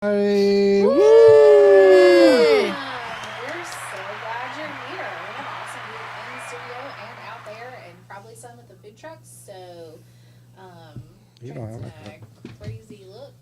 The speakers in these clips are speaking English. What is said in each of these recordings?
Hey, woo! We're so glad you're here. We have awesome people in the studio and out there, and probably some at the food trucks. So, um, You don't Trent's have in that. a crazy look.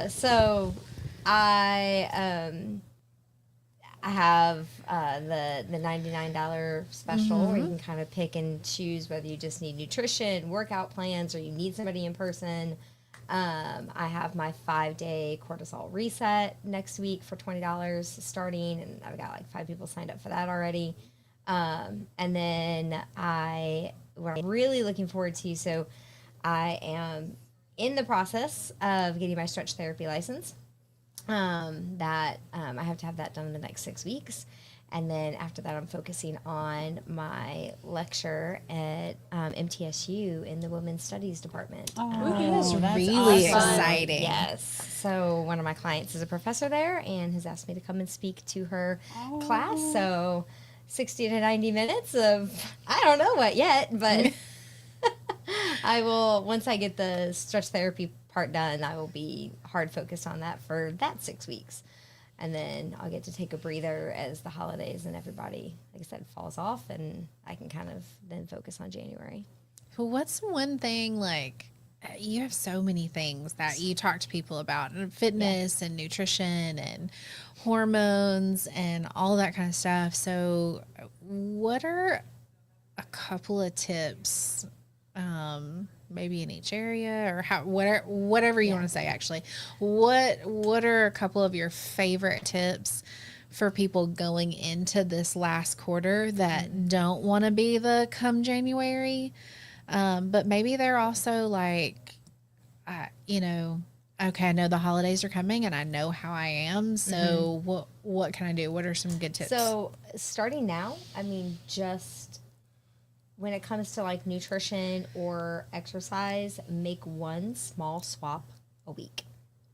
So I I have the $99 special where you can kind of pick and choose whether you just need nutrition, workout plans, or you need somebody in person. I have my 5-day cortisol reset next week for $20 starting, and I've got like 5 people signed up for that already. And then what I'm really looking forward to, so I am in the process of getting my stretch therapy license. I have to have that done in the next 6 weeks. And then after that, I'm focusing on my lecture at MTSU in the Women's Studies Department. That's really awesome. exciting. Yes. So one of my clients is a professor there and has asked me to come and speak to her class. So 60 to 90 minutes of, I don't know what yet, but I will, once I get the stretch therapy part done, I will be hard focused on that for that 6 weeks. And then I'll get to take a breather as the holidays and everybody, like I said, falls off, and I can kind of then focus on January. Well, what's one thing, like, you have so many things that you talk to people about, and fitness and nutrition and hormones and all that kind of stuff. So what are a couple of tips, maybe in each area, or whatever you want to say, actually, what are a couple of your favorite tips for people going into this last quarter that don't want to be the come January, but maybe they're also like, okay, I know the holidays are coming and I know how I am, so what can I do? What are some good tips? So starting now, I mean, just when it comes to like nutrition or exercise, make one small swap a week.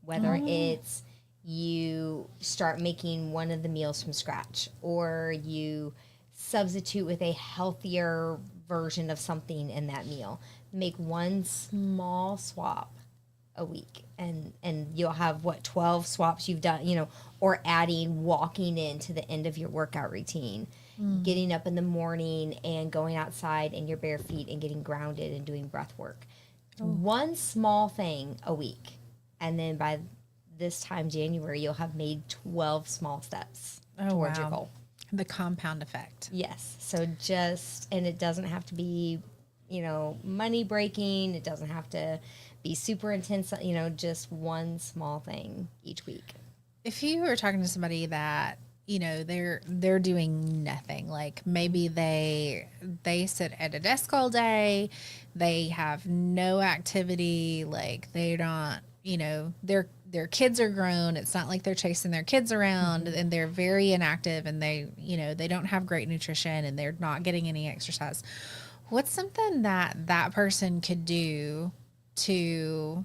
Whether it's you start making one of the meals from scratch, or you substitute with a healthier version of something in that meal. Make one small swap a week, and you'll have 12 swaps you've done, or adding walking into the end of your workout routine. Getting up in the morning and going outside in your bare feet and getting grounded and doing breath work. One small thing a week. And then by this time, January, you'll have made 12 small steps towards your goal. The compound effect. Yes. So and it doesn't have to be, money breaking. It doesn't have to be super intense, just one small thing each week. If you were talking to somebody that, they're doing nothing, like maybe they sit at a desk all day, they have no activity, like they don't, their kids are grown, it's not like they're chasing their kids around, and they're very inactive, and they don't have great nutrition, and they're not getting any exercise. What's something that person could do to,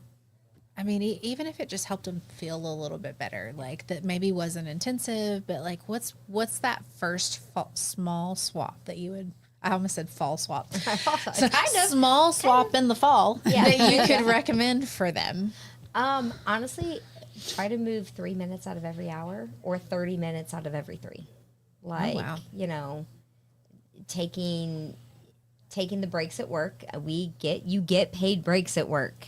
I mean, even if it just helped them feel a little bit better, like that maybe wasn't intensive, but like what's that first small swap that you would, I almost said fall swap. So kind of small swap in the fall that you could recommend for them. Honestly, try to move 3 minutes out of every hour, or 30 minutes out of every 3. Like, taking the breaks at work. You get paid breaks at work.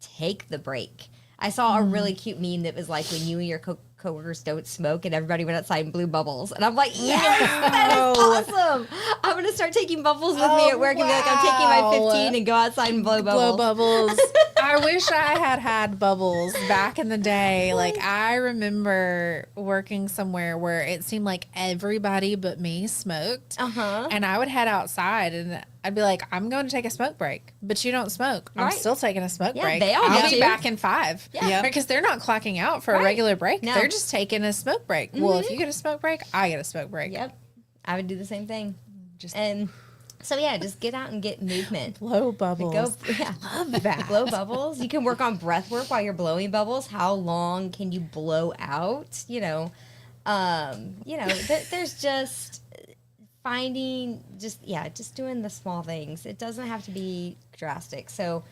Take the break. I saw a really cute meme that was like, when you and your coworkers don't smoke and everybody went outside and blew bubbles. And I'm like, yes, that is awesome. I'm going to start taking bubbles with me at work and be like, I'm taking my 15 and go outside and blow bubbles. Blow bubbles. I wish I had bubbles back in the day. Like, I remember working somewhere where it seemed like everybody but me smoked. And I would head outside and I'd be like, I'm going to take a smoke break, but you don't smoke. I'm still taking a smoke break. They all I'll do. be back in 5. Yeah. Because they're not clocking out for a regular break. No. They're just taking a smoke break. Well, if you get a smoke break, I get a smoke break. Yep. I would do the same thing. Just just get out and get movement. blow bubbles. Love that. Blow bubbles. You can work on breath work while you're blowing bubbles. How long can you blow out? There's just finding, just doing the small things. It doesn't have to be drastic. So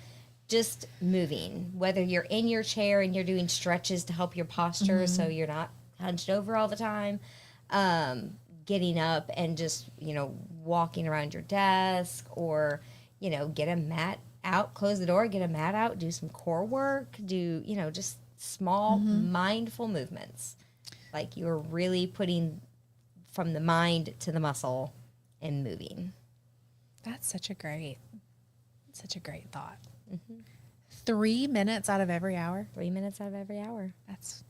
just moving, whether you're in your chair and you're doing stretches to help your posture so you're not hunched over all the time, getting up and just, walking around your desk, or, get a mat out, close the door, get a mat out, do some core work, just small mindful movements. Like you're really putting from the mind to the muscle and moving. That's such a great thought. 3 minutes out of every hour. 3 minutes out of every hour. That's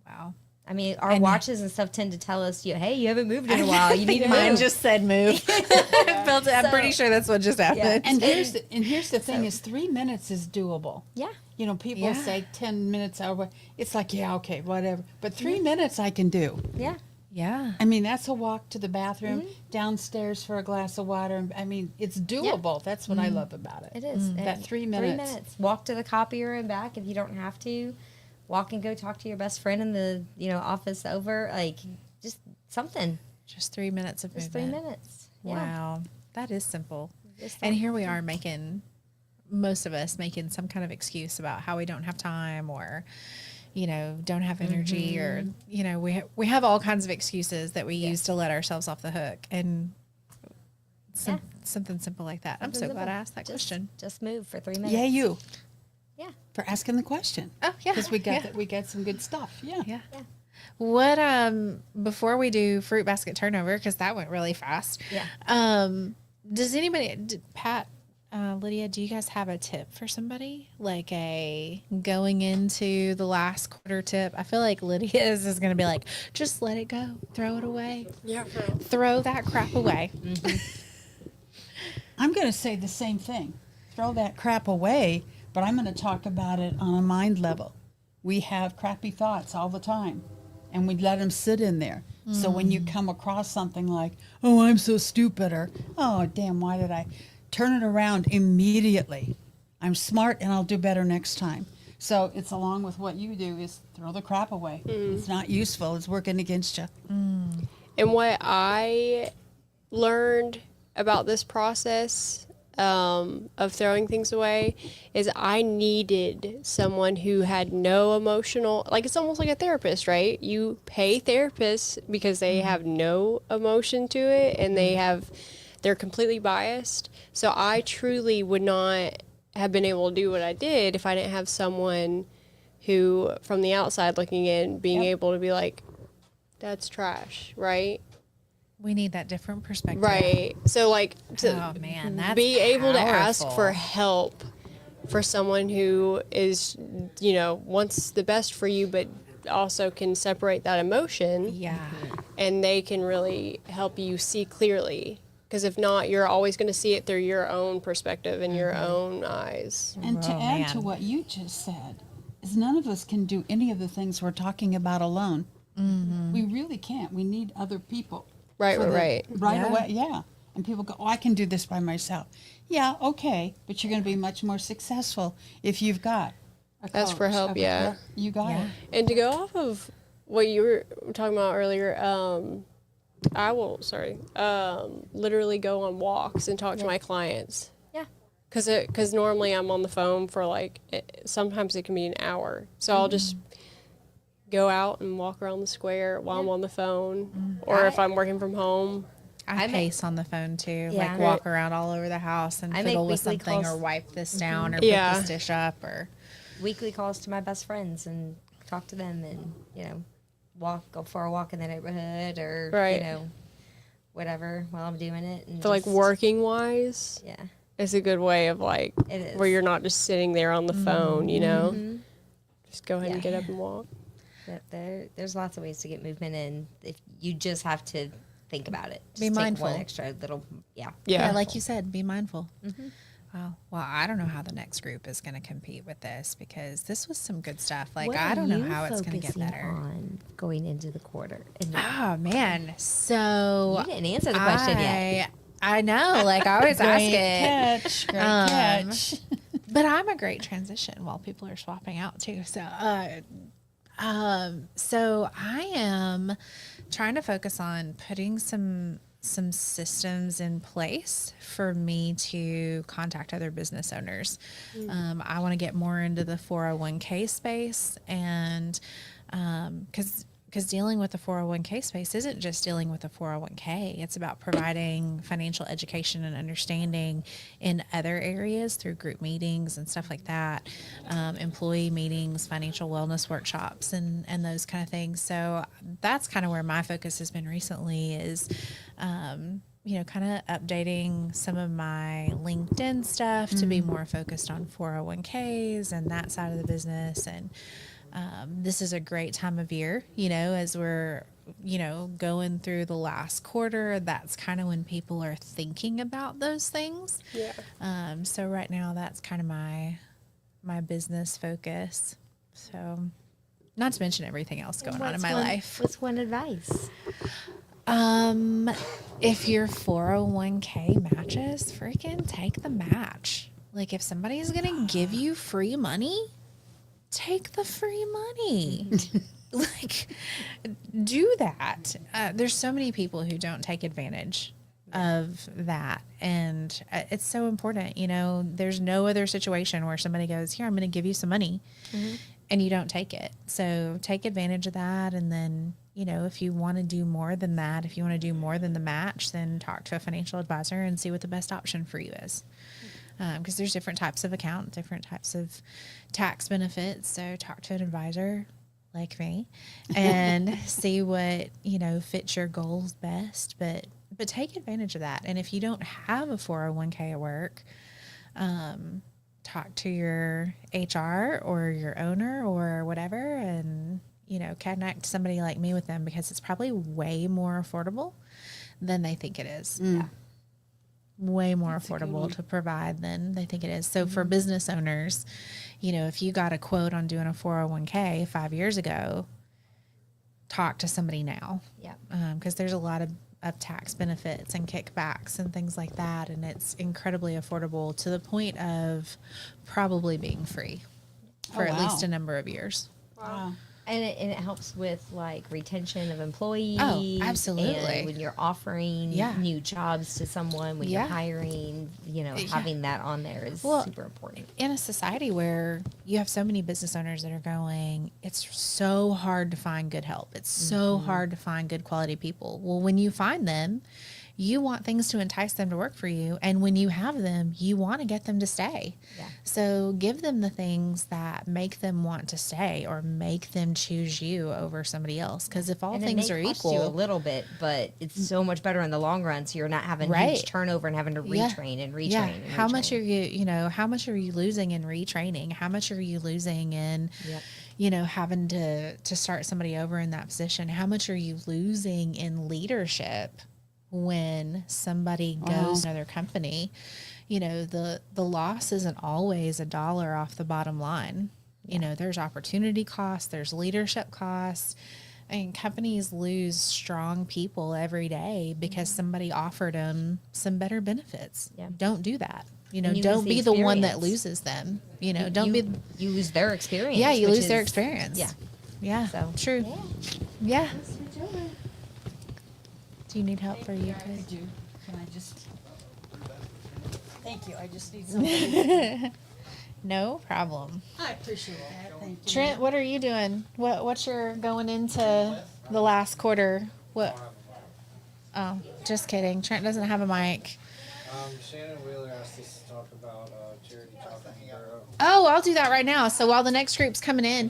wow. I mean, our watches and stuff tend to tell us, hey, you haven't moved in a while. You need to Mine move. just said move. I'm pretty sure that's what just happened. And here's the thing: is 3 minutes is doable. Yeah. People say 10 minutes over. It's like, yeah, okay, whatever. But 3 minutes I can do. Yeah. Yeah. I mean, that's a walk to the bathroom, downstairs for a glass of water. I mean, it's doable. That's what I love about it. It is. That 3 minutes. 3 minutes. Walk to the copier and back if you don't have to. Walk and go talk to your best friend in the office over. Like, just something. Just 3 minutes of Just movement. 3 minutes. Yeah. Wow. That is simple. Just And here we are most of us making some kind of excuse about how we don't have time or, don't have energy or, we have all kinds of excuses that we use to let ourselves off the hook. And something simple like that. I'm so glad I asked that question. Just move for 3 minutes. Yeah, you. Yeah. For asking the question. Oh, yeah. Because we got some good stuff. Yeah. Yeah. What, before we do fruit basket turnover, because that went really fast. Yeah. Does anybody, Pat, Lydia, do you guys have a tip for somebody? Like a going into the last quarter tip? I feel like Lydia's is going to be like, just let it go. Throw it away. Yeah. Throw that crap away. I'm going to say the same thing. Throw that crap away, but I'm going to talk about it on a mind level. We have crappy thoughts all the time, and we let them sit in there. So when you come across something like, oh, I'm so stupid, or, oh, damn, why did I? Turn it around immediately. I'm smart, and I'll do better next time. So it's along with what you do is throw the crap away. It's not useful. It's working against you. And what I learned about this process of throwing things away is I needed someone who had no emotional, like it's almost like a therapist, right? You pay therapists because they have no emotion to it and they're completely biased. So I truly would not have been able to do what I did if I didn't have someone who, from the outside looking in, being able to be like, that's trash, right? We need that different perspective. Right. So Oh man, that's be able to ask powerful. for help for someone who is, wants the best for you, but also can separate that emotion. Yeah. And they can really help you see clearly. Because if not, you're always going to see it through your own perspective and your own eyes. And to Oh, add to man. what you just said, is none of us can do any of the things we're talking about alone. We really can't. We need other people. Right, for the- right. Right Yeah. away, yeah. And people go, oh, I can do this by myself. Yeah, okay, but you're going to be much more successful if you've got a Ask for coach. help, Okay, yeah. You got Yeah. it. And to go off of what you were talking about earlier, I will, literally go on walks and talk to my clients. Yeah. Because normally I'm on the phone for sometimes it can be an hour. So I'll just go out and walk around the square while I'm on the phone. Or if I'm working from home. I pace on the phone too. Yeah. Like walk around all over the house and I make fiddle with weekly something calls. or wipe this down or Yeah. put this dish up or Weekly calls to my best friends and talk to them and, go for a walk in the neighborhood or, Right. Whatever while I'm doing it. And For just- working wise, Yeah. it's a good way of It is. where you're not just sitting there on the phone, Just go ahead and Yeah. get up and walk. But there's lots of ways to get movement in. If you just have to think about it. Just Be take mindful. one extra little, yeah. Yeah. like you said, be mindful. Wow. Well, I don't know how the next group is going to compete with this because this was some good stuff. Like, What I are don't know you how it's going to get focusing better. on going into the quarter. And Oh, man. So you didn't answer the question yet. I know. Like, I always ask Great it. catch. Great Um, catch. But I'm a great transition while people are swapping out too. So, so I am trying to focus on putting some systems in place for me to contact other business owners. I want to get more into the 401k space and because dealing with the 401k space isn't just dealing with the 401k. It's about providing financial education and understanding in other areas through group meetings and stuff like that, employee meetings, financial wellness workshops, and those kind of things. So that's kind of where my focus has been recently is, kind of updating some of my LinkedIn stuff to be more focused on 401ks and that side of the business. And this is a great time of year, as we're, going through the last quarter. That's kind of when people are thinking about those things. Yeah. So right now that's kind of my business focus. So not to mention everything else going on in my life. What's one advice? If your 401k matches, freaking take the match. Like if somebody's going to give you free money, take the free money. Like do that. There's so many people who don't take advantage of that. And it's so important, there's no other situation where somebody goes, here, I'm going to give you some money and you don't take it. So take advantage of that. And then, if you want to do more than that, if you want to do more than the match, then talk to a financial advisor and see what the best option for you is. Because there's different types of account, different types of tax benefits. So talk to an advisor like me and see what, fits your goals best. But take advantage of that. And if you don't have a 401k at work, talk to your HR or your owner or whatever and, connect somebody like me with them because it's probably way more affordable than they think it is. Yeah. Way more affordable to provide than they think it is. So for business owners, if you got a quote on doing a 401k 5 years ago, talk to somebody now. Yeah. Because there's a lot of tax benefits and kickbacks and things like that. And it's incredibly affordable to the point of probably being free for at least a number of years. Wow. And it helps with like retention of employees. Oh, absolutely. And when you're offering new jobs to someone, when you're hiring, having that on there is super important. In a society where you have so many business owners that are going, it's so hard to find good help. It's so hard to find good quality people. Well, when you find them, you want things to entice them to work for you. And when you have them, you want to get them to stay. Yeah. So give them the things that make them want to stay or make them choose you over somebody else. Because if all things are equal, you a little bit, but it's so much better in the long run. So you're not having huge turnover and having to retrain and retrain. Yeah. And how much are how much are you losing in retraining? How much are you losing in, having to start somebody over in that position? How much are you losing in leadership? When somebody goes to another company, the loss isn't always $1 off the bottom line. There's opportunity costs, there's leadership costs. I mean, companies lose strong people every day because somebody offered them some better benefits. Yeah. Don't do that. Don't be the one that loses them. Don't be. You lose their experience. Yeah, you lose their experience. Yeah. Yeah. So true. Yeah. Do you need help for you? I do. Can I just? Thank you. I just need something. No problem. I appreciate that. Thank you. Trent, what are you doing? What's your going into the last quarter? What? Oh, just kidding. Trent doesn't have a mic. Shannon Wheeler asked us to talk about charity chopping the borough. Oh, I'll do that right now. So while the next group's coming in,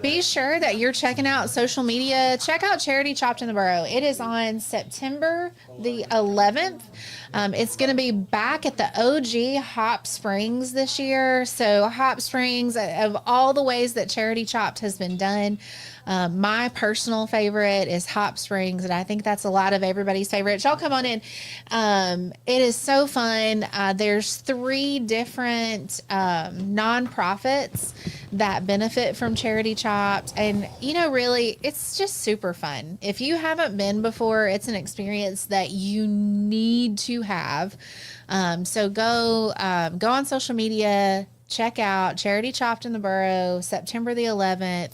be sure that you're checking out social media. Check out Charity Chopped in the Borough. It is on September the 11th. It's going to be back at the OG Hop Springs this year. So Hop Springs, of all the ways that Charity Chopped has been done, my personal favorite is Hop Springs, and I think that's a lot of everybody's favorite. Y'all come on in. It is so fun. There's 3 different nonprofits that benefit from Charity Chopped, and really, it's just super fun. If you haven't been before, it's an experience that you need to have. So go on social media, check out Charity Chopped in the Borough, September the 11th.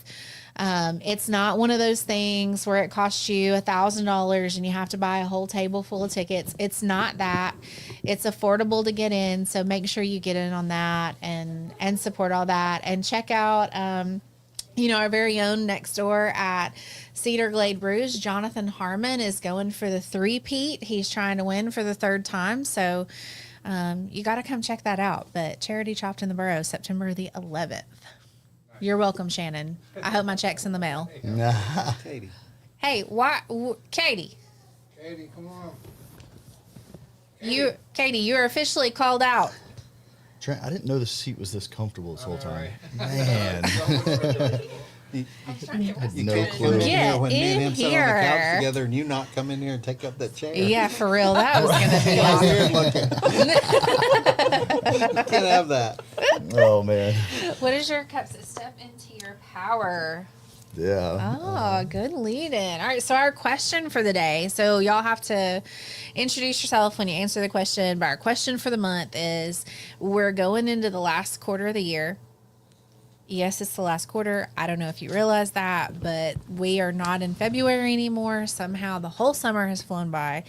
It's not one of those things where it costs you $1,000 and you have to buy a whole table full of tickets. It's not that. It's affordable to get in. So make sure you get in on that and support all that, and check out, Our very own next door at Cedar Glade Brews, Jonathan Harmon, is going for the three-peat. He's trying to win for the third time. So you got to come check that out. But Charity Chopped in the Burrow, September the 11th. You're welcome, Shannon. I hope my check's in the mail. Katie. Hey, Katie? Katie, come on. Katie, you're officially called out. Trent, I didn't know the seat was this comfortable this whole time. Alright. Man, You no can't come clue. in Get here when me and in him sit on the here. couch together and you not come in here and take up that chair. Yeah, for real. That was going to be awesome. Weird looking. You can't have that. Oh man, What is your cups? Step into your power. yeah. Oh, good lead in. All right, so our question for the day. So y'all have to introduce yourself when you answer the question. But our question for the month is, we're going into the last quarter of the year. Yes, it's the last quarter. I don't know if you realize that, but we are not in February anymore. Somehow the whole summer has flown by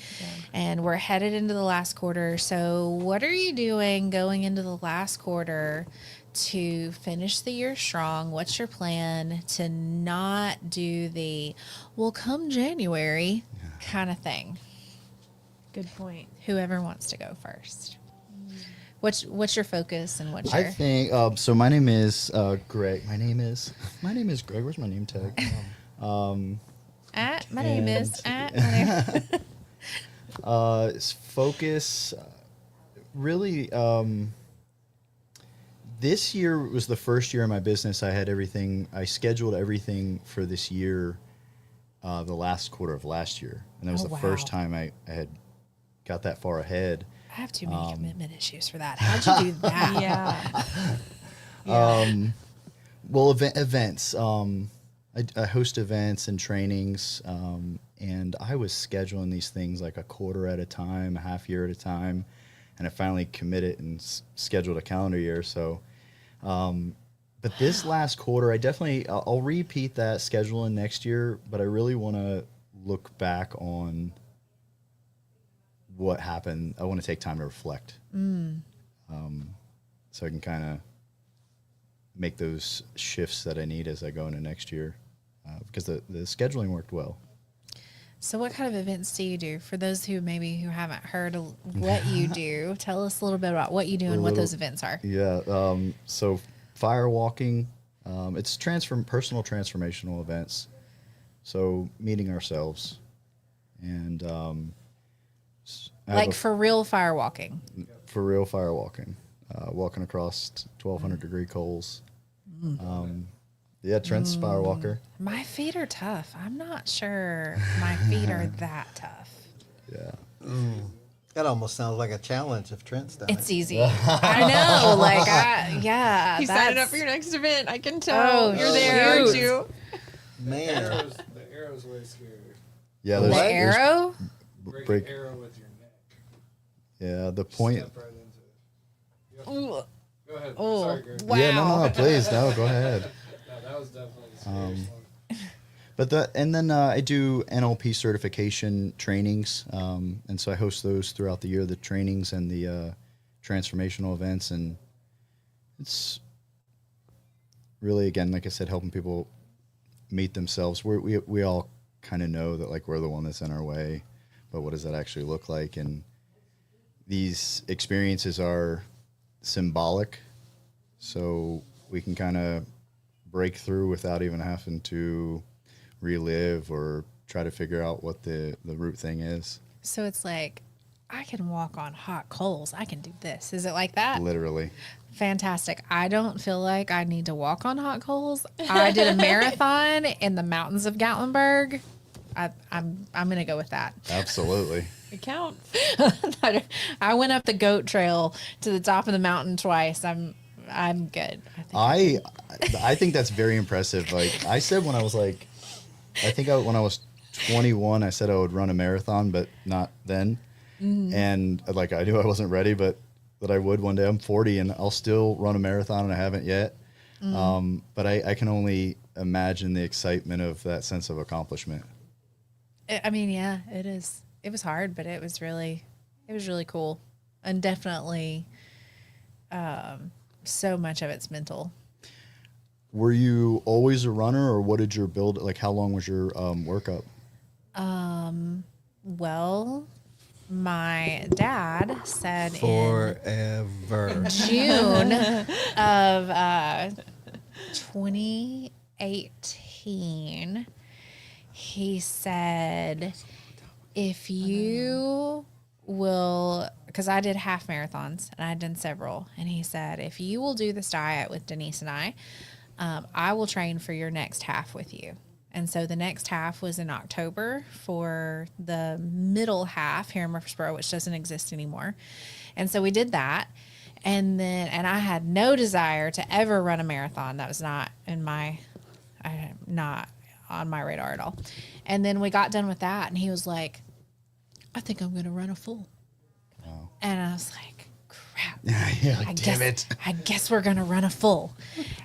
and we're headed into the last quarter. So what are you doing going into the last quarter to finish the year strong? What's your plan to not do the, well, come January kind of thing? Good point. Whoever wants to go first. What's your focus and what's I your... think so. My name is Greg. My name is Greg. Where's my name tag? my name is... Focus. Really, this year was the first year in my business. I had everything. I scheduled everything for this year, the last quarter of last year, and that was Oh, the wow. first time I had got that far ahead. I have too many commitment issues for that. How'd you do that? Yeah. Well, events. I host events and trainings, and I was scheduling these things like a quarter at a time, a half year at a time, and I finally committed and scheduled a calendar year. So, but this last quarter, I'll repeat that scheduling next year, but I really want to look back on what happened. I want to take time to reflect, so I can kind of make those shifts that I need as I go into next year, because the scheduling worked well. So what kind of events do you do? For those who haven't heard of what you do, tell us a little bit about what you do and what those events are. Yeah. So firewalking, it's personal transformational events. So meeting ourselves, and Like for real firewalking. for real firewalking, walking across 1,200 degree coals. Yeah, Trent's firewalker. My feet are tough. I'm not sure my feet are that tough. Yeah. That almost sounds like a challenge if Trent's done It's it. easy. I know. You signed up for your next event. I can tell. Oh, You're there, aren't shoot. you? Man. The arrow's way scarier. Yeah. The there's arrow? Break, break. an arrow with your neck. Yeah. The point. Step right into it. Ooh. Go ahead. Oh, Sorry, Greg. wow. Yeah. No. Please. No. Go ahead. No, that was definitely the scariest one. But then I do NLP certification trainings, and so I host those throughout the year, the trainings and the transformational events, and it's really, again, like I said, helping people meet themselves. We all kind of know that, like, we're the one that's in our way, but what does that actually look like? And these experiences are symbolic, so we can kind of break through without even having to relive or try to figure out what the root thing is. So it's like, I can walk on hot coals. I can do this. Is it like that? Literally. Fantastic. I don't feel like I need to walk on hot coals. I did a marathon in the mountains of Gatlinburg. I'm going to go with that. Absolutely. It counts. I went up the goat trail to the top of the mountain twice. I'm good. I think that's very impressive. Like I said when I was like, when I was 21, I said I would run a marathon, but not then. Mm-hmm. And like I knew I wasn't ready, but that I would one day. I'm 40 and I'll still run a marathon, and I haven't yet. But I can only imagine the excitement of that sense of accomplishment. I mean, yeah, it is. It was hard, but it was really cool, and definitely, so much of it's mental. Were you always a runner, or what did your build, like how long was your workup? Well, my dad said in Forever. June of 2018, he said, if you will, because I did half marathons and I'd done several, and he said, if you will do this diet with Denise and I will train for your next half with you. And so the next half was in October for the middle half here in Murfreesboro, which doesn't exist anymore. And so we did that. And I had no desire to ever run a marathon. That was not not on my radar at all. And then we got done with that, and he was like, I think I'm going to run a full. Wow. And I was like, crap. Yeah, I guess we're going to run a full.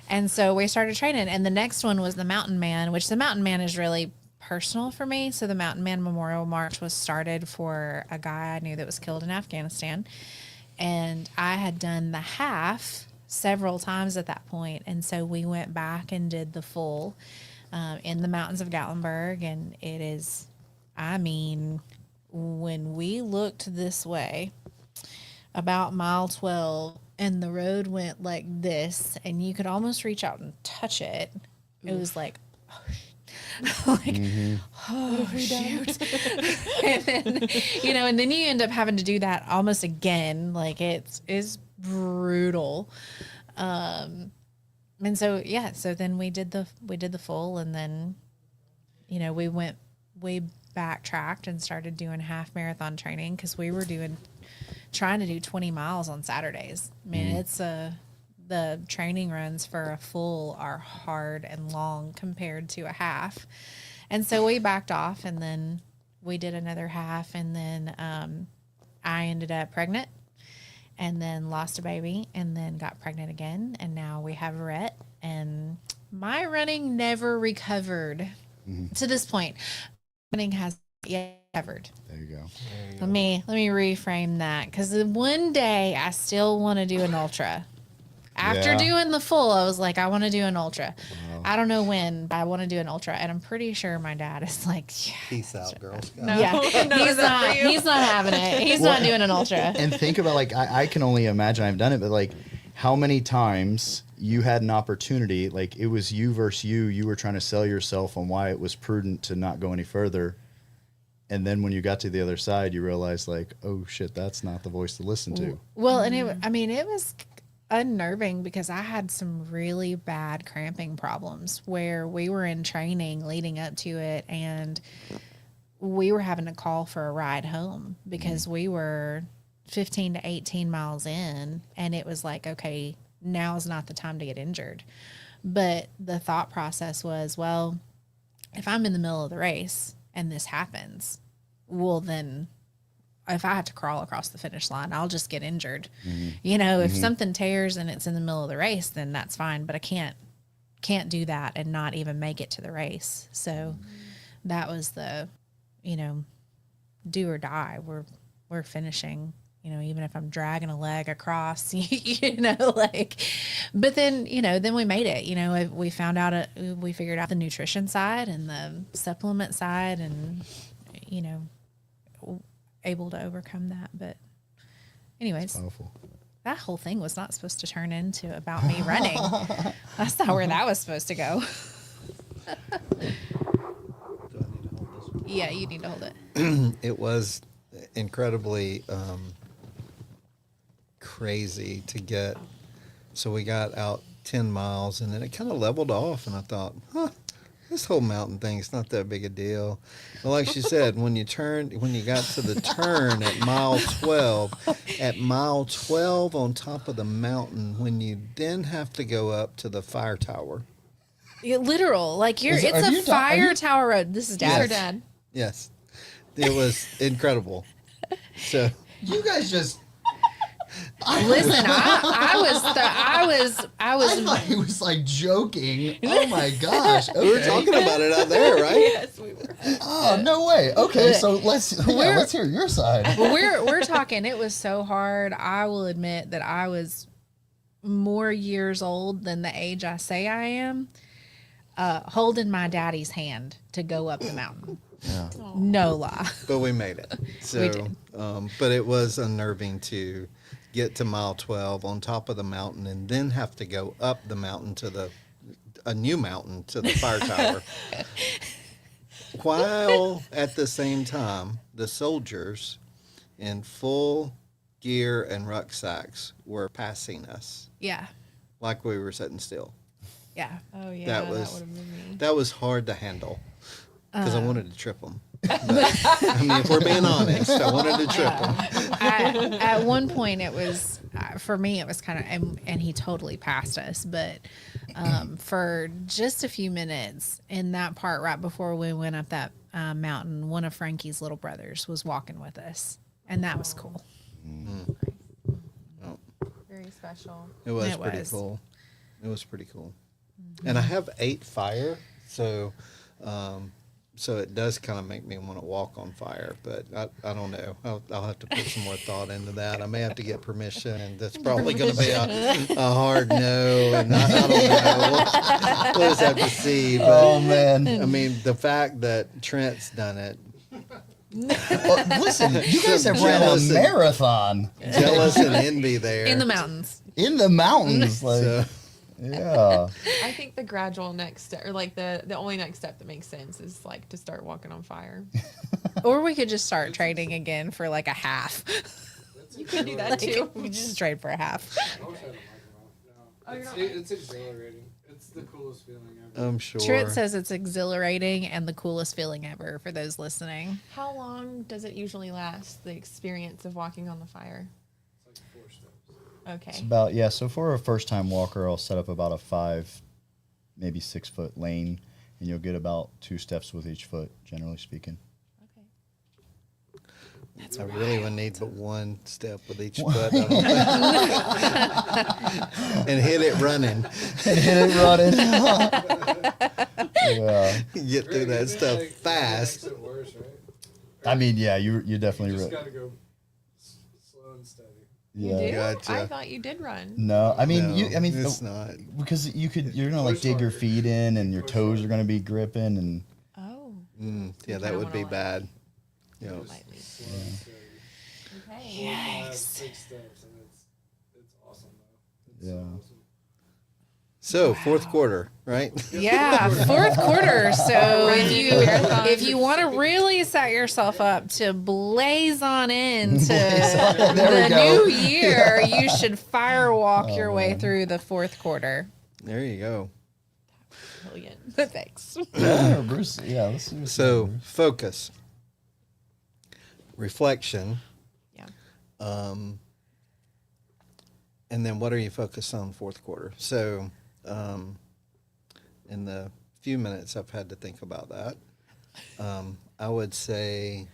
And so we started training. And the next one was the Mountain Man, which the Mountain Man is really personal for me. So the Mountain Man Memorial March was started for a guy I knew that was killed in Afghanistan. And I had done the half several times at that point. And so we went back and did the full in the mountains of Gatlinburg. And it is, I mean, when we looked this way, about mile 12, and the road went like this, and you could almost reach out and touch it. It was like, oh shoot. And then, and then you end up having to do that almost again. Like it's brutal. And so, so then we did the full, and then, we backtracked and started doing half marathon training, because we were trying to do 20 miles on Saturdays. I mean, it's the training runs for a full are hard and long compared to a half. And so we backed off, and then we did another half, and then I ended up pregnant, and then lost a baby, and then got pregnant again, and now we have Rhett, and my running never recovered to this point. Running has yet recovered. There you go. Let me reframe that, because one day I still want to do an ultra. After doing the full, I was like, I want to do an ultra. Wow. I don't know when, but I want to do an ultra, and I'm pretty sure my dad is like, Peace out, Girl Scout. No, he's not having it. He's not doing an ultra. And think about, like, I can only imagine, I've done it, but like how many times you had an opportunity, like it was you versus you were trying to sell yourself on why it was prudent to not go any further. And then when you got to the other side, you realized, like, oh shit, that's not the voice to listen to. Well, and it was unnerving, because I had some really bad cramping problems where we were in training leading up to it, and we were having to call for a ride home because we were 15 to 18 miles in, and it was like, okay, now is not the time to get injured. But the thought process was, well, if I'm in the middle of the race and this happens, well, then if I have to crawl across the finish line, I'll just get injured. If something tears and it's in the middle of the race, then that's fine, but I can't do that and not even make it to the race. So that was the, do or die. We're finishing, even if I'm dragging a leg across, but then, then we made it. We found out, we figured out the nutrition side and the supplement side, and, able to overcome that. But anyways, Powerful. That whole thing was not supposed to turn into about me running. That's not where that was supposed to go. Do I need to hold this one? Yeah, you need to hold it. It was incredibly crazy to get. So we got out 10 miles, and then it kind of leveled off, and I thought, this whole mountain thing is not that big a deal. Well, like she said, when you got to the turn at mile 12 on top of the mountain, when you then have to go up to the fire tower. Literal, like it's a fire tower road. This is Dad. Yes. Dad. Yes, it was incredible. So You guys just. Listen, I thought he was like joking. Oh my gosh. Okay. we were talking about it out there, right? Yes, we were. Oh, no way. Okay, so let's hear your side. we're talking. It was so hard. I will admit that I was more years old than the age I say I am, holding my daddy's hand to go up the mountain. Yeah. No lie. But we made it. So, did. But it was unnerving to get to mile 12 on top of the mountain and then have to go up the mountain to a new mountain to the fire tower. While at the same time, the soldiers in full gear and rucksacks were passing us Yeah. like we were sitting still. Yeah. Oh yeah, That that was- would have been me. That was hard to handle because I wanted to trip them. I mean, if we're being honest, I wanted to trip them. At one point, it was for me. It was kind of, and he totally passed us. But for just a few minutes in that part right before we went up that mountain, one of Frankie's little brothers was walking with us, and that was cool. Very special. It was It pretty was. cool. It was pretty cool. And I have 8 fire, so so it does kind of make me want to walk on fire, but I don't know. I'll have to put some more thought into that. I may have to get permission, and that's probably going to be a hard no. And I don't know. We'll just have to see. But, Oh man. I mean, the fact that Trent's done it, Well, listen, you guys have ran a Jealous and- marathon jealous and envy there. In the mountains. in the mountains. Like, So, yeah. I think the gradual next step, or like the only next step that makes sense, is like to start walking on fire. Or we could just start training again for like a half. You could do that too. We just trade for a half. I wish I had a mic Oh, you're mouth. not It's exhilarating. It's the coolest feeling ever. I'm sure. Trent says it's exhilarating and the coolest feeling ever for those listening. How long does it usually last? The experience of walking on the fire. It's like 4 steps. Okay. It's about, yeah. So for a first time walker, I'll set up about a 5, maybe 6 foot lane, and you'll get about 2 steps with each foot, generally speaking. I really would need but 1 step with each foot. I don't think. And hit it running. Hit it running. Yeah. Get through Greg, that isn't it stuff like- fast. It makes it worse, right? I mean, yeah, you You definitely. just gotta go slow and steady. You Yeah. do? Gotcha. I thought you did run. No, I mean, No, I mean, it's not. because you're gonna like dig your feet in, and your toes are gonna be gripping, and Oh. Yeah, that kinda would be wanna, like, bad. You know, Lightly. Slow and steady. Okay. You have 6 steps, and it's awesome though. It's Yeah. awesome. so, 4th quarter, right? Yeah, 4th quarter. So Marathon. if you want to really set yourself up to blaze on into There the we go. new year, you should firewalk your way man. through the 4th quarter. There you go. Brilliant. Thanks. yeah, Bruce. Yeah, let's see. what's So, going on. focus, reflection, Yeah. and then what are you focused on 4th quarter? So, in the few minutes I've had to think about that, I would say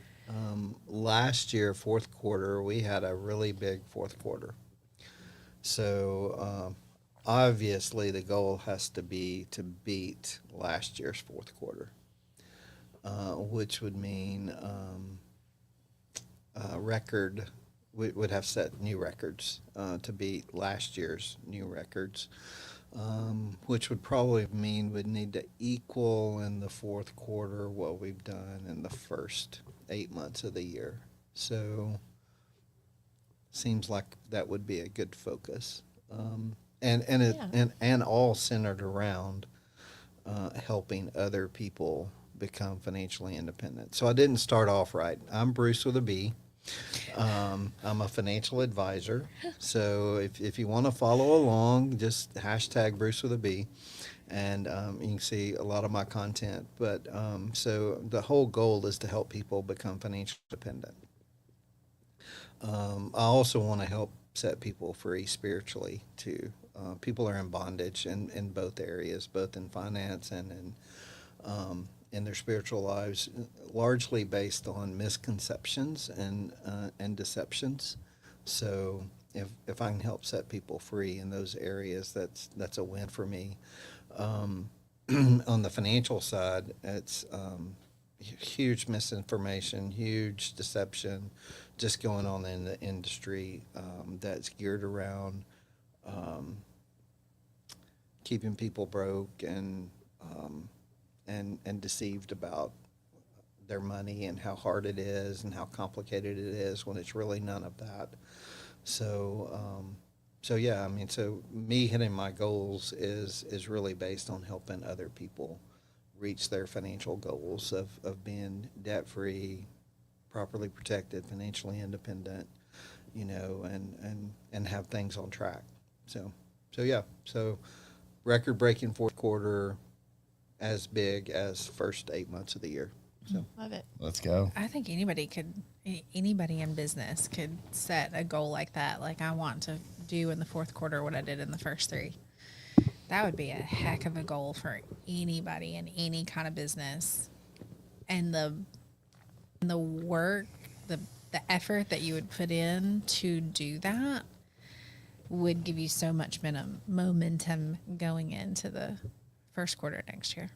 last year, 4th quarter, we had a really big 4th quarter. So, obviously, the goal has to be to beat last year's 4th quarter, which would mean record. We would have set new records to beat last year's new records, which would probably mean we'd need to equal in the 4th quarter what we've done in the first 8 months of the year. So, seems like that would be a good focus, and all centered around helping other people become financially independent. So I didn't start off right. I'm Bruce with a B. I'm a financial advisor. So if you want to follow along, just hashtag Bruce with a B, and you can see a lot of my content. But so the whole goal is to help people become financially independent. I also want to help set people free spiritually too. People are in bondage in both areas, both in finance and in their spiritual lives, largely based on misconceptions and deceptions. So if I can help set people free in those areas, that's a win for me. On the financial side, it's huge misinformation, huge deception just going on in the industry that's geared around keeping people broke and deceived about their money and how hard it is and how complicated it is when it's really none of that. So, so yeah, I mean, so me hitting my goals is really based on helping other people reach their financial goals of being debt free, properly protected, financially independent, you know, and have things on track. So yeah, so record breaking fourth quarter, as big as first 8 months of the year. So Love it. Let's go. I think anybody in business could set a goal like that. Like, I want to do in the fourth quarter what I did in the first three. That would be a heck of a goal for anybody in any kind of business. And the work, the effort that you would put in to do that would give you so much momentum going into the first quarter next year.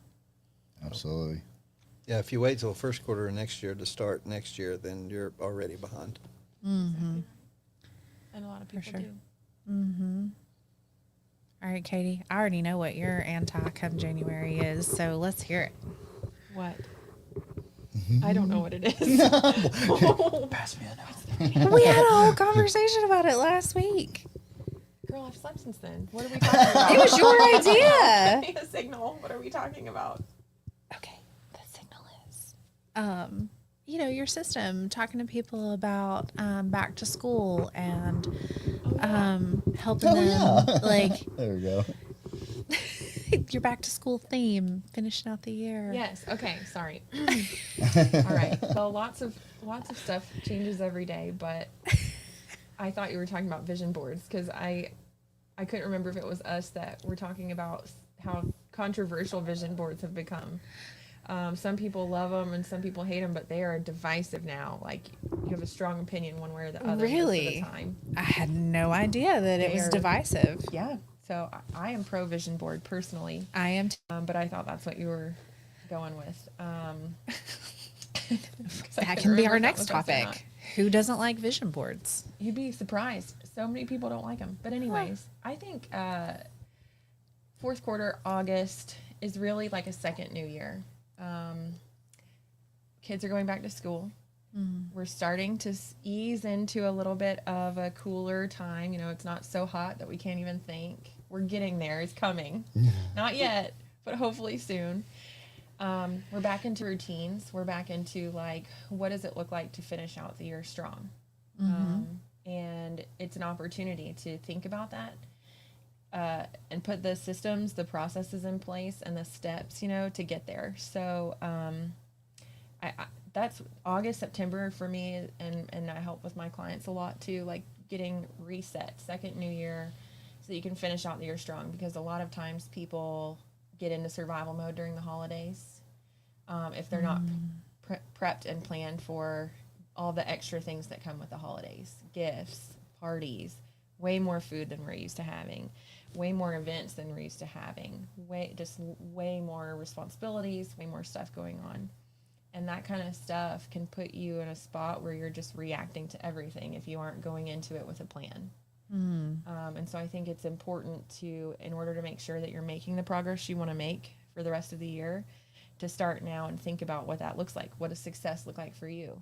Absolutely. yeah, if you wait till first quarter of next year to start next year, then you're already behind. And a lot of people sure. do. All right, Katie, I already know what your anti-come January is, so let's hear it. What? I don't know what it is. Pass me a note. We had a whole conversation about it last week. Girl, I've slept since then. What are we talking about? It was your idea. Give me a signal. What are we talking about? Okay, the signal is, you know, your system, talking to people about back to school and helping them, like There we go. your back to school theme, finishing out the year. Yes. Okay. Sorry. All right. Well, lots of stuff changes every day, but I thought you were talking about vision boards because I couldn't remember if it was us that were talking about how controversial vision boards have become. Some people love them and some people hate them, but they are divisive now. Like, you have a strong opinion one way or the other. Really? Most of the time. I had no idea that it was They're- divisive. Yeah. So I am pro vision board personally, I am too. but I thought that's what you were going with. 'Cause I That couldn't can be remember our if that next was us or not. topic. Who doesn't like vision boards? You'd be surprised. So many people don't like them. But anyways, I think fourth quarter, August, is really like a second new year. Kids are going back to school. We're starting to ease into a little bit of a cooler time. You know, it's not so hot that we can't even think. We're getting there. It's coming. Not yet, but hopefully soon. We're back into routines. We're back into, like, what does it look like to finish out the year strong? And it's an opportunity to think about that and put the systems, the processes in place and the steps, you know, to get there. So I that's August, September for me, and I help with my clients a lot too, like getting reset, second new year, so that you can finish out the year strong, because a lot of times people get into survival mode during the holidays if they're not prepped and planned for all the extra things that come with the holidays, gifts, parties, way more food than we're used to having, way more events than we're used to having, way more responsibilities, way more stuff going on. And that kind of stuff can put you in a spot where you're just reacting to everything if you aren't going into it with a plan. And so I think it's important to, in order to make sure that you're making the progress you want to make for the rest of the year, to start now and think about what that looks like. What does success look like for you?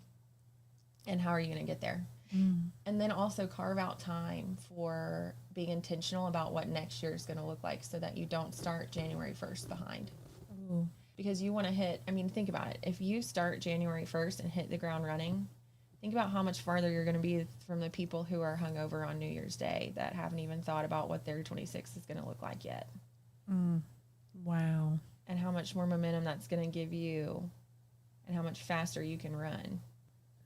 And how are you going to get there? And then also carve out time for being intentional about what next year is going to look like, so that you don't start January 1st behind. Because you want to hit, I mean, think about it. If you start January 1st and hit the ground running, think about how much farther you're going to be from the people who are hungover on New Year's Day that haven't even thought about what their 26th is going to look like yet. Wow. And how much more momentum that's going to give you, and how much faster you can run.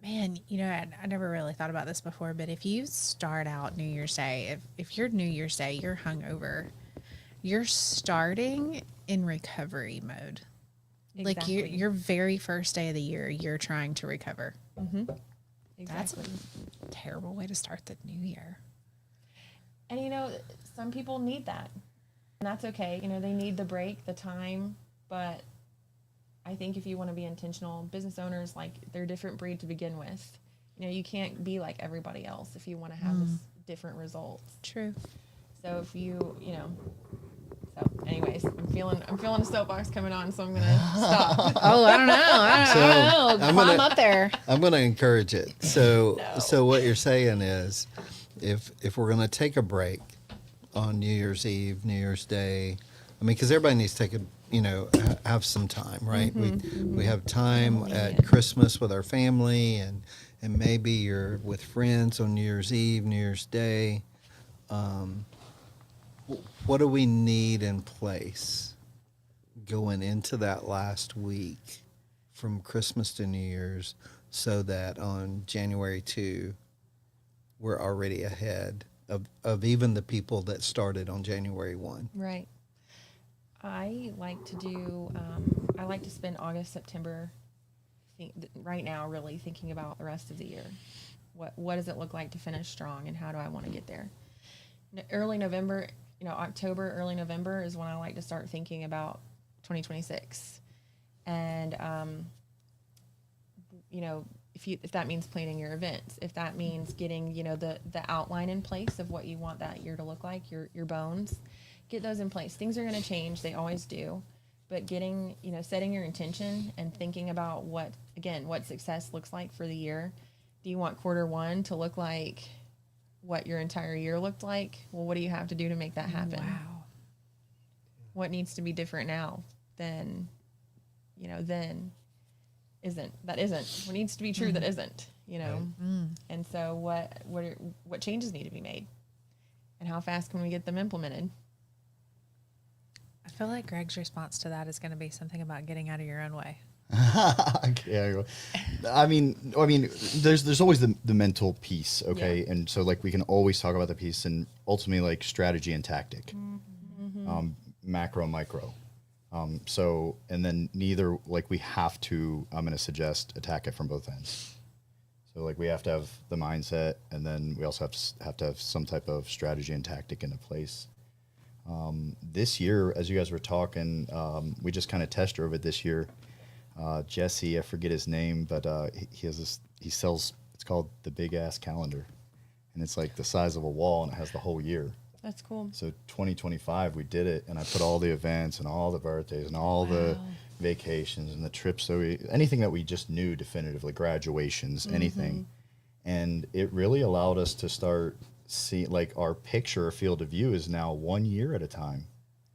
Man, you know, I never really thought about this before, but if you start out New Year's Day, if you're New Year's Day, you're hungover, you're starting in recovery mode. Like your very first day of the year, you're trying to recover. That's a terrible way to start the new year. And, you know, some people need that. And that's okay. You know, they need the break, the time. But I think if you want to be intentional, business owners, like, they're a different breed to begin with. You know, you can't be like everybody else if you want to have this different results. True. So if you know. So, anyways, I'm feeling a soapbox coming on, so I'm gonna stop. Oh, I don't know. I don't know. I'm Climb gonna- up there. I'm going to encourage it. So, No. so what you're saying is, if we're going to take a break on New Year's Eve, New Year's Day, I mean, because everybody needs to take have some time, right? We have time at Christmas with our family, and maybe you're with friends on New Year's Eve, New Year's Day. What do we need in place going into that last week from Christmas to New Year's, so that on January 2, we're already ahead of even the people that started on January 1? Right. I like to do. I like to spend August, September. Right now, really thinking about the rest of the year. What does it look like to finish strong, and how do I want to get there? Early November, October, early November is when I like to start thinking about 2026, and if that means planning your events, if that means getting the outline in place of what you want that year to look like, your bones, get those in place. Things are going to change, they always do, but getting setting your intention and thinking about what success looks like for the year. Do you want quarter one to look like what your entire year looked like? What do you have to do to make that happen? Wow. What needs to be different now than isn't what needs to be true that isn't, and so what changes need to be made, and how fast can we get them implemented? I feel like Greg's response to that is going to be something about getting out of your own way. Yeah, I mean, there's always the mental piece, okay, Yeah. and so like we can always talk about the piece, and ultimately like strategy and tactic, macro, micro. So, and then neither, like we have to, I'm going to suggest attack it from both ends. So like we have to have the mindset, and then we also have to have some type of strategy and tactic into place. This year, as you guys were talking, we just kind of test drove it this year. Jesse, I forget his name, but he sells, it's called the Big Ass Calendar, and it's like the size of a wall, and it has the whole year. That's cool. So 2025, we did it, and I put all the events and all the birthdays and all the vacations and the trips. So anything that we just knew definitively, graduations, anything. And it really allowed us to start seeing, like, our picture or field of view is now 1 year at a time.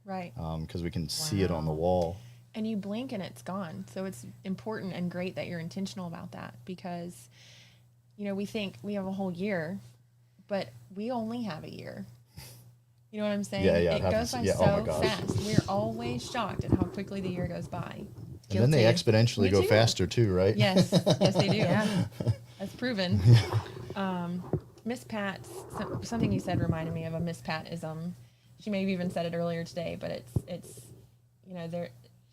Right. Because we can see it on the wall. And you blink and it's gone. So it's important and great that you're intentional about that, because, we think we have a whole year, but we only have a year. You know what I'm saying? Yeah, It goes by oh my so gosh. fast. We're always shocked at how quickly the year goes by. And then they Guilty. exponentially Me go too. faster too, right? Yes, yes, they do. Yeah. That's proven. Miss Pat's, something you said reminded me of a Miss Pat-ism. She may have even said it earlier today, but it's they're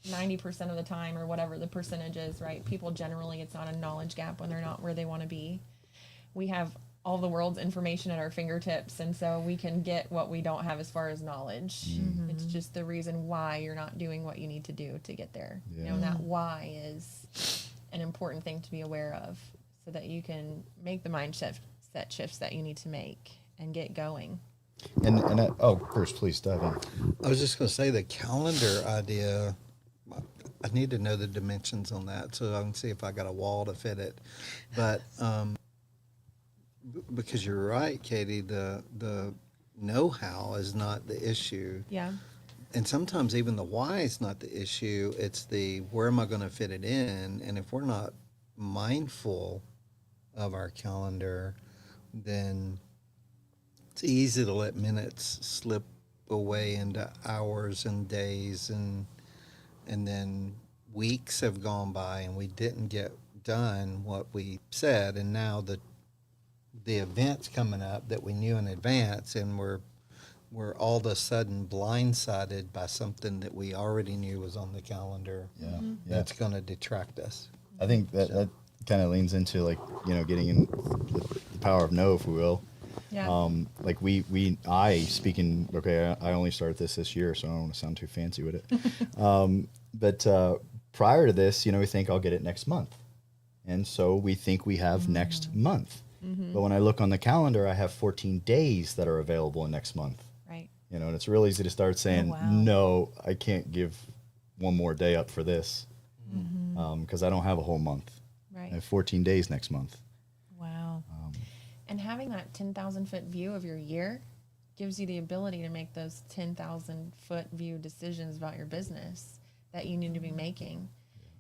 90% of the time, or whatever the percentage is, right? People generally, it's not a knowledge gap when they're not where they want to be. We have all the world's information at our fingertips, and so we can get what we don't have as far as knowledge. It's just the reason why you're not doing what you need to do to get there. Yeah. And that why is an important thing to be aware of, so that you can make the mindset shifts that you need to make and get going. And Bruce, please dive in. I was just going to say, the calendar idea, I need to know the dimensions on that so I can see if I got a wall to fit it. But because you're right, Katie, the know-how is not the issue. Yeah. And sometimes even the why is not the issue. It's the where am I going to fit it in? And if we're not mindful of our calendar, then it's easy to let minutes slip away into hours and days, and then weeks have gone by and we didn't get done what we said, and now the event's coming up that we knew in advance, and we're all of a sudden blindsided by something that we already knew was on the calendar. Yeah. That's going to detract us. I think that kind of leans into, like, you know, getting in the power of no, if we will. Yeah. Like I only started this year, so I don't want to sound too fancy with it. But prior to this, we think I'll get it next month. And so we think we have next month. But when I look on the calendar, I have 14 days that are available in next month. Right. You know, and it's real easy to start saying, wow. no, I can't give one more day up for this because I don't have a whole month. Right. I have 14 days next month. Wow. And having that 10,000 foot view of your year gives you the ability to make those 10,000 foot view decisions about your business that you need to be making.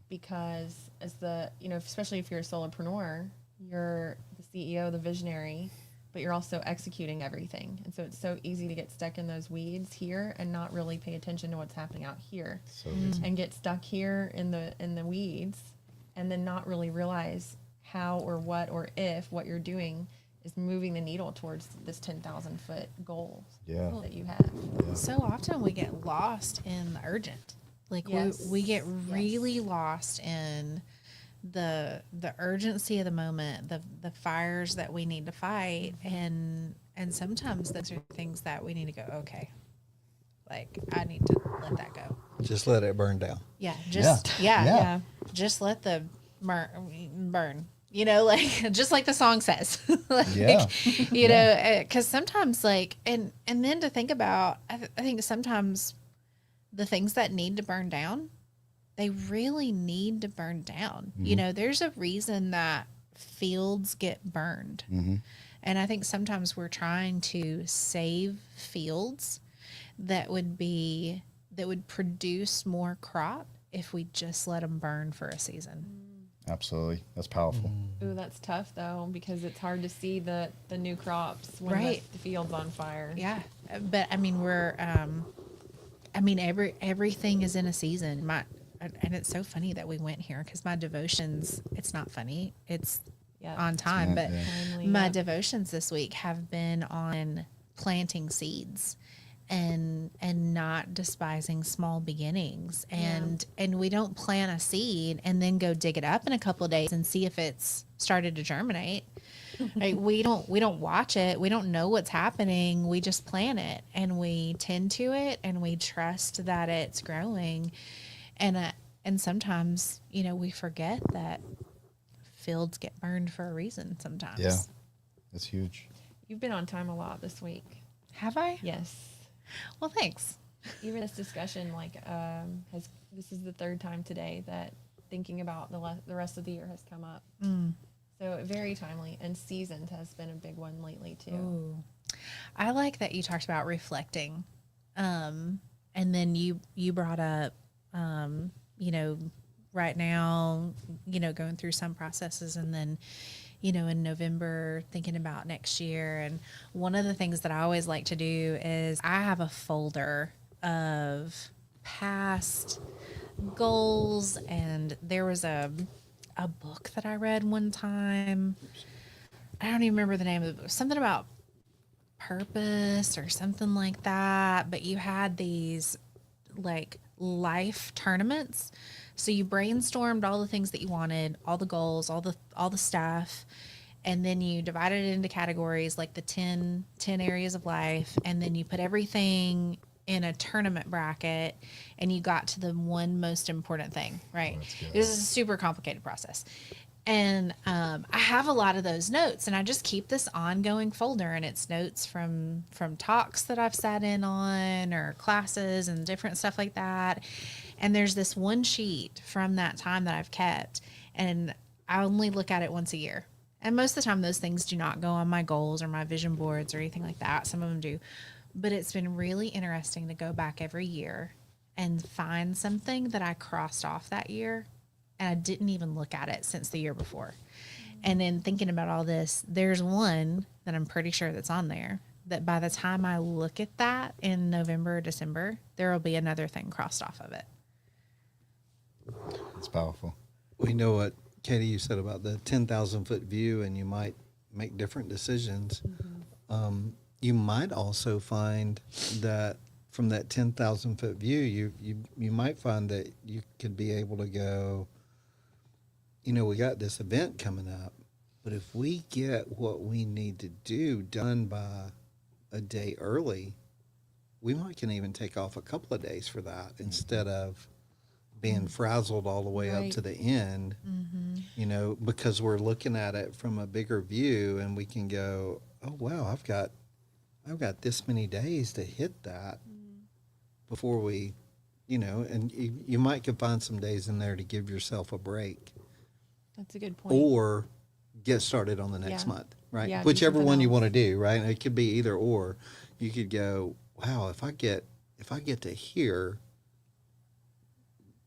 Because as especially if you're a solopreneur, you're the CEO, the visionary, but you're also executing everything. And so it's so easy to get stuck in those weeds here and not really pay attention to what's happening out here. So easy. And get stuck here in the weeds and then not really realize how or what or if what you're doing is moving the needle towards this 10,000 foot goal Yeah. that you have. So often we get lost in the urgent. Like Yes. we get really lost in the urgency of the moment, the fires that we need to fight, and sometimes those are things that we need to go, okay, like I need to let that go. Just let it burn down. Yeah, just Yeah. yeah. Just let the burn. You know, like just like the song says. Like, Yeah. you know, because sometimes like and then to think about, I think sometimes the things that need to burn down, they really need to burn down. You know, there's a reason that fields get burned. And I think sometimes we're trying to save fields that would produce more crop if we just let them burn for a season. Absolutely. That's powerful. Ooh, that's tough though, because it's hard to see the new crops when Right. the field's on fire. Yeah. But I mean, everything is in a season. And it's so funny that we went here because my devotions, it's not funny. It's Yeah. on time, but Timely, my yeah. devotions this week have been on planting seeds and not despising small beginnings. And we don't plant a seed and then go dig it up in a couple of days and see if it's started to germinate. Like we don't watch it. We don't know what's happening. We just plant it and we tend to it and we trust that it's growing. And sometimes, you know, we forget that fields get burned for a reason sometimes. Yeah. That's huge. You've been on time a lot this week. Have I? Yes. Well, thanks. Even this discussion, this is the third time today that thinking about the rest of the year has come up. So very timely, and seasoned has been a big one lately too. Ooh. I like that you talked about reflecting. And then you brought up, you know, right now, you know, going through some processes and then, you know, in November, thinking about next year. And one of the things that I always like to do is I have a folder of past goals. And there was a book that I read one time. I don't even remember the name of the book. Something about purpose or something like that. But you had these like life tournaments. So you brainstormed all the things that you wanted, all the goals, all the stuff, and then you divided it into categories like the 10 areas of life, and then you put everything in a tournament bracket and you got to the one most important thing, right? This is a super complicated process. And I have a lot of those notes, and I just keep this ongoing folder, and it's notes from talks that I've sat in on or classes and different stuff like that. And there's this one sheet from that time that I've kept, and I only look at it once a year. And most of the time those things do not go on my goals or my vision boards or anything like that. Some of them do. But it's been really interesting to go back every year and find something that I crossed off that year, and I didn't even look at it since the year before. And then thinking about all this, there's one that I'm pretty sure that's on there that by the time I look at that in November or December, there will be another thing crossed off of it. It's powerful. We know what, Katie, you said about the 10,000 foot view, and you might make different decisions. You might also find that from that 10,000 foot view, you might find that you could be able to go, you know, we got this event coming up, but if we get what we need to do done by a day early, we might can even take off a couple of days for that instead of being frazzled all the way up to the end, you know, because we're looking at it from a bigger view, and we can go, oh, wow, I've got I've got this many days to hit that before we, and you might could find some days in there to give yourself a break That's a good point. or get started on the next Yeah. month, right? Yeah, do Whichever something one you else. want to do, right? And it could be either or. You could go, wow, if I get to here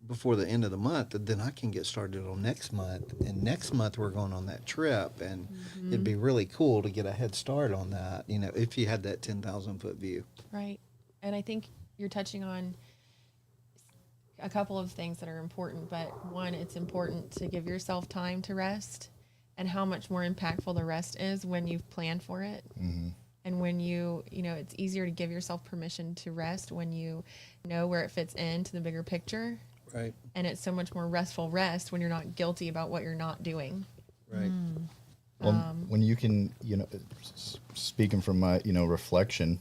before the end of the month, then I can get started on next month. And next month we're going on that trip, and it'd be really cool to get a head start on that. If you had that 10,000 foot view. Right. And I think you're touching on a couple of things that are important, but one, it's important to give yourself time to rest, and how much more impactful the rest is when you've planned for it. And when it's easier to give yourself permission to rest when you know where it fits into the bigger picture. Right. And it's so much more restful rest when you're not guilty about what you're not doing. Right. Well, when you can, speaking from my, reflection,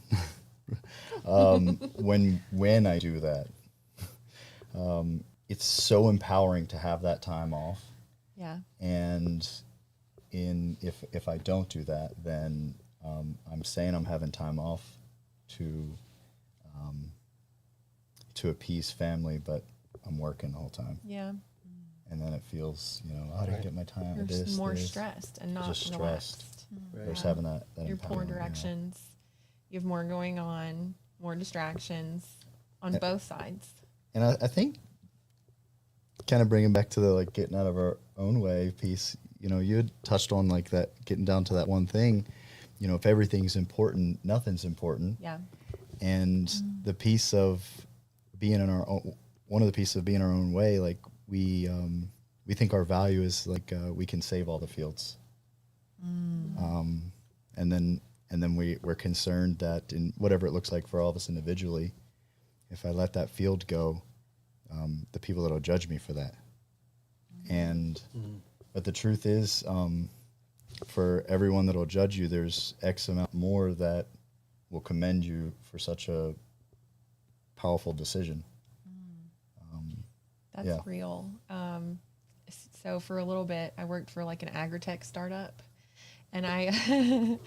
when I do that, it's so empowering to have that time off. Yeah. And if I don't do that, then I'm saying I'm having time off to appease family, but I'm working the whole time. Yeah. And then it feels, I didn't get my time. You're This, more this. stressed and not Just relaxed. stressed. There's having that You're poor empowerment, directions. You have more going on, more distractions on both sides. And I think kind of bringing back to the getting out of our own way piece, you had touched on that, getting down to that one thing, if everything's important, nothing's important. Yeah. And the piece of being in our own, one of the pieces of being our own way, we think our value is we can save all the fields. And then we're concerned that in whatever it looks like for all of us individually, if I let that field go, the people that'll judge me for that. And but the truth is, for everyone that'll judge you, there's X amount more that will commend you for such a powerful decision. That's Yeah. real. So for a little bit, I worked for an agri-tech startup, and I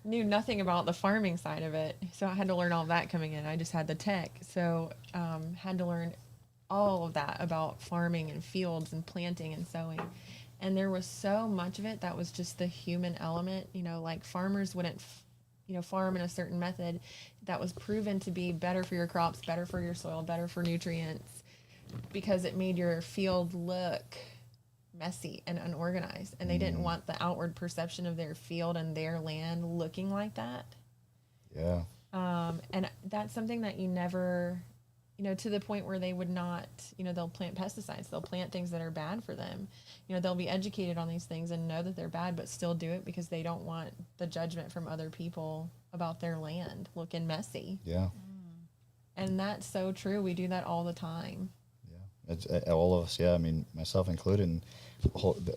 knew nothing about the farming side of it. So I had to learn all of that coming in. I just had the tech. So had to learn all of that about farming and fields and planting and sowing. And there was so much of it that was just the human element. Farmers wouldn't farm in a certain method that was proven to be better for your crops, better for your soil, better for nutrients, because it made your field look messy and unorganized. And they didn't want the outward perception of their field and their land looking like that. Yeah. And that's something that you never, to the point where they would not, they'll plant pesticides, they'll plant things that are bad for them. They'll be educated on these things and know that they're bad, but still do it because they don't want the judgment from other people about their land looking messy. Yeah. And that's so true. We do that all the time. Yeah. It's, all of us. Yeah. I mean, myself included. And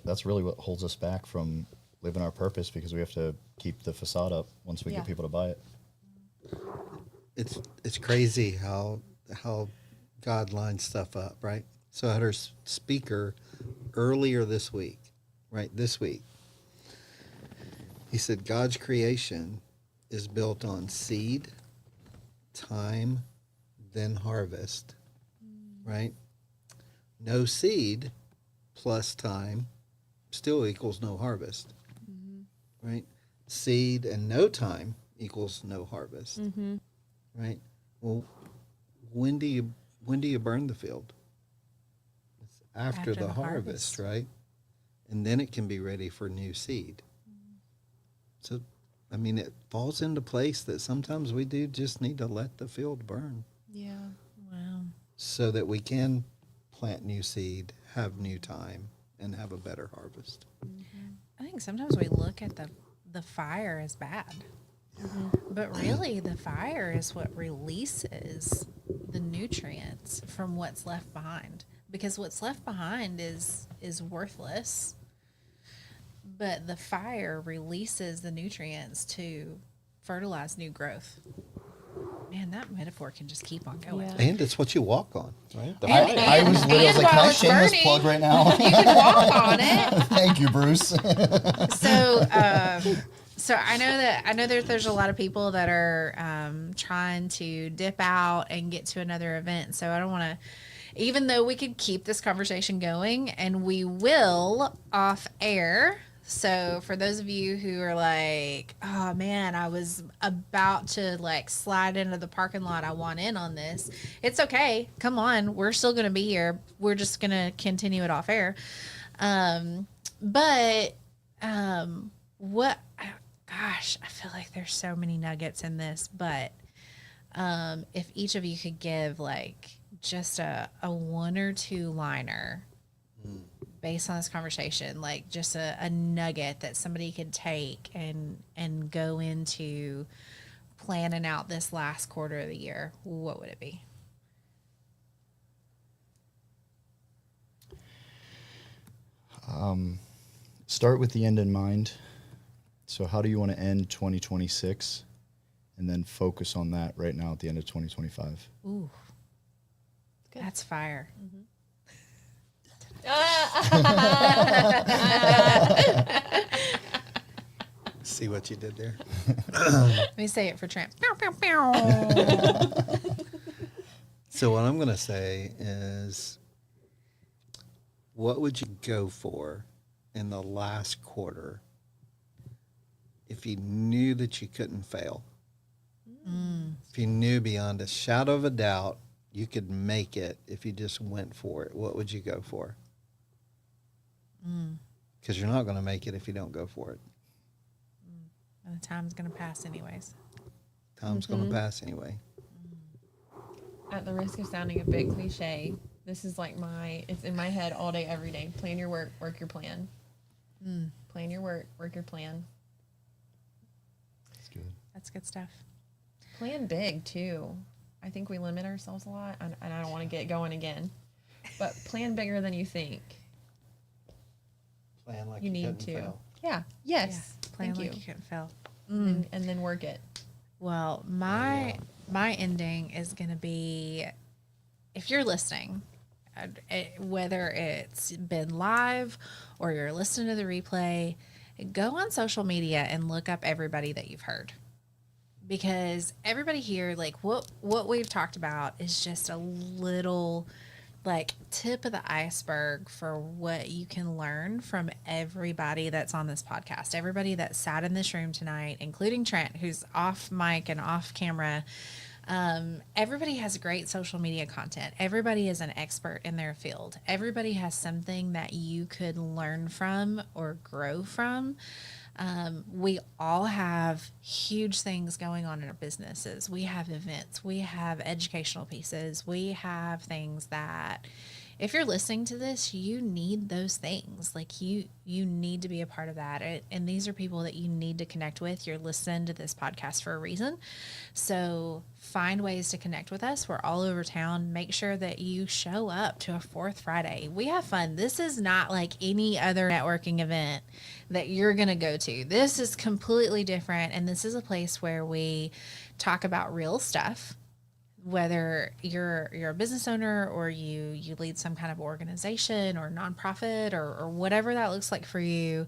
that's really what holds us back from living our purpose, because we have to keep the facade up once we Yeah. get people to buy it. It's crazy how God lines stuff up, right? So I had our speaker earlier this week, right? This week, he said God's creation is built on seed, time, then harvest, right? No seed plus time still equals no harvest, right? Seed and no time equals no harvest, right? Well, when do you burn the field? It's after the harvest, right? And then it can be ready for new seed. So, I mean, it falls into place that sometimes we do just need to let the field burn Yeah. Wow. so that we can plant new seed, have new time, and have a better harvest. I think sometimes we look at the fire as bad. But really, the fire is what releases the nutrients from what's left behind. Because what's left behind is worthless. But the fire releases the nutrients to fertilize new growth. Man, that metaphor can just keep on going. Yeah. And it's what you walk on, right? I was literally and like, can while I it's shameless burning, plug right now? You can walk on it. Thank you, Bruce. So I know that there's a lot of people that are trying to dip out and get to another event. So I don't want to, even though we could keep this conversation going, and we will off air. So for those of you who are like, oh man, I was about to like slide into the parking lot, I want in on this. It's okay. Come on. We're still going to be here. We're just going to continue it off air. But what, gosh, I feel like there's so many nuggets in this, but if each of you could give like just a one or two liner based on this conversation, like just a nugget that somebody could take and go into planning out this last quarter of the year, what would it be? Start with the end in mind. So how do you want to end 2026? And then focus on that right now at the end of 2025. Ooh, that's fire. See what you did there? Let me say it for Trent. Pew, pew, pew. So what I'm going to say is, what would you go for in the last quarter if you knew that you couldn't fail? If you knew beyond a shadow of a doubt you could make it if you just went for it, what would you go for? Because you're not going to make it if you don't go for it. And the time's going to pass anyways. Time's going to pass anyway. At the risk of sounding a bit cliche, this is like it's in my head all day, every day. Plan your work, work your plan. Plan your work, work your plan. That's good. That's good stuff. Plan big too. I think we limit ourselves a lot, and I don't want to get going again. But plan bigger than you think. Plan like You need couldn't to. fail. Yeah. Yes. Plan Thank like you. you couldn't fail. And then work it. Well, my ending is going to be, if you're listening, whether it's been live or you're listening to the replay, go on social media and look up everybody that you've heard. Because everybody here, like what we've talked about is just a little like tip of the iceberg for what you can learn from everybody that's on this podcast. Everybody that sat in this room tonight, including Trent, who's off mic and off camera. Everybody has great social media content. Everybody is an expert in their field. Everybody has something that you could learn from or grow from. We all have huge things going on in our businesses. We have events, we have educational pieces, we have things that if you're listening to this, you need those things. Like you need to be a part of that. And these are people that you need to connect with. You're listening to this podcast for a reason. So find ways to connect with us. We're all over town. Make sure that you show up to a Fourth Friday. We have fun. This is not like any other networking event that you're going to go to. This is completely different. And this is a place where we talk about real stuff. Whether you're a business owner or you lead some kind of organization or nonprofit or whatever that looks like for you,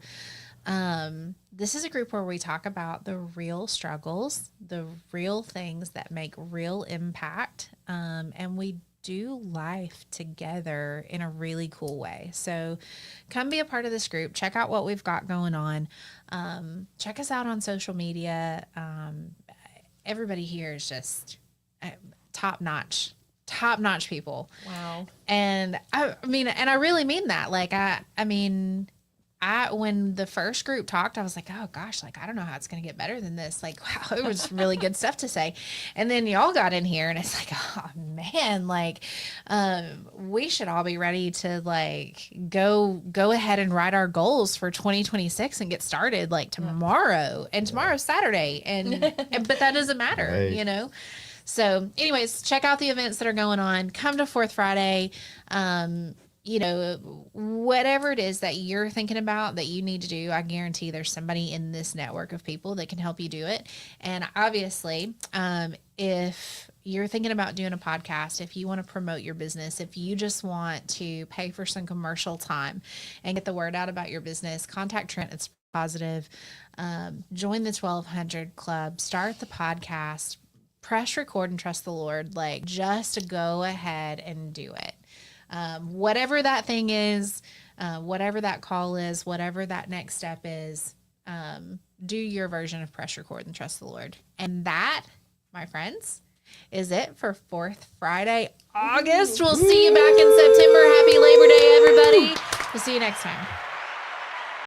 this is a group where we talk about the real struggles, the real things that make real impact, and we do life together in a really cool way. So come be a part of this group. Check out what we've got going on. Check us out on social media. Everybody here is just top notch people. Wow. And I mean, and I really mean that. Like, when the first group talked, I was like, oh gosh, like, I don't know how it's going to get better than this. Like, wow, it was really good stuff to say. And then y'all got in here and it's like, oh man, like, we should all be ready to like go ahead and write our goals for 2026 and get started like tomorrow. And tomorrow's Saturday. But that doesn't matter, Right. you know? So anyways, check out the events that are going on. Come to Fourth Friday. You know, whatever it is that you're thinking about that you need to do, I guarantee there's somebody in this network of people that can help you do it. And obviously, if you're thinking about doing a podcast, if you want to promote your business, if you just want to pay for some commercial time and get the word out about your business, contact Trent. It's positive. Join the 1200 club, start the podcast, press record and trust the Lord. Like, just go ahead and do it. Whatever that thing is, whatever that call is, whatever that next step is, do your version of press record and trust the Lord. And that, my friends, is it for 4th Friday, August. We'll see you back in September. Happy Labor Day, everybody. We'll see you next time.